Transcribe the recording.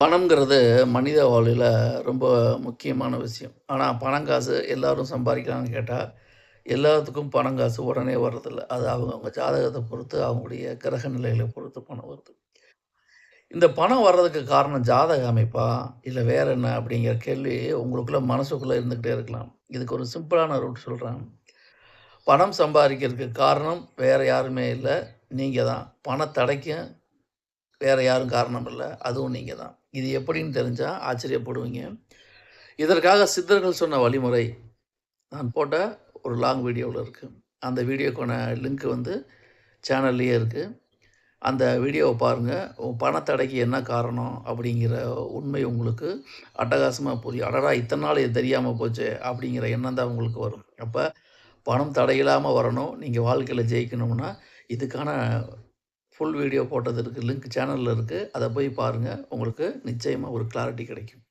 பணம்ங்கிறது மனித வாழ்வில ரொம்ப முக்கியமான விஷயம். ஆனா, பணம், காசு எல்லாரும் சம்பாரிக்கலான்னு கேட்டா, எல்லாத்துக்கும் பணம், காசு உடனே வர்றதில்ல. அது அவங்கவங்க ஜாதகத்த பொறுத்து, அவங்களுடைய கிரக நிலைகள பொறுத்து பணம் வருது. இந்த பணம் வர்றதுக்கு காரணம் ஜாதக அமைப்பா? இல்ல வேற என்ன? அப்படிங்கிற கேள்வி உங்களுக்குள்ள மனசுக்குள்ள இருந்துகிட்டே இருக்கலாம். இதுக்கு ஒரு சிம்பிளான ரூட் சொல்றேன். பணம் சம்பாதிக்கிறதுக்கு காரணம் வேற யாருமே இல்ல. நீங்க தான். பணத்தடைக்கும் வேற யாரும் காரணம் இல்ல. அதுவும் நீங்க தான். இது எப்படின்னு தெரிஞ்சா ஆச்சரியப்படுவீங்க. இதற்காக சித்தர்கள் சொன்ன வழிமுறை, நான் போட்ட ஒரு லாங் வீடியோல இருக்கு. அந்த வீடியோக்கான லிங்க் வந்து சேனல்லயே இருக்கு. அந்த வீடியோவ பாருங்க. பணத்தடைக்கு என்ன காரணம் அப்படிங்கிற உண்மை உங்களுக்கு அட்டகாசமா புரியும். அடடா! இத்தன நாள் இது தெரியாம போச்சே! அப்படிங்கிற எண்ணம் தான் உங்களுக்கு வரும். அப்ப பணம் தடையில்லாம வரணும். நீங்க வாழ்க்கையில ஜெயிக்கணும்னா, இதுக்கான ஃபுல் வீடியோ போட்டது இருக்கு. லிங்க் சேனல்ல இருக்கு. அத போய் பாருங்க. உங்களுக்கு நிச்சயமா ஒரு கிளாரிட்டி கிடைக்கும்.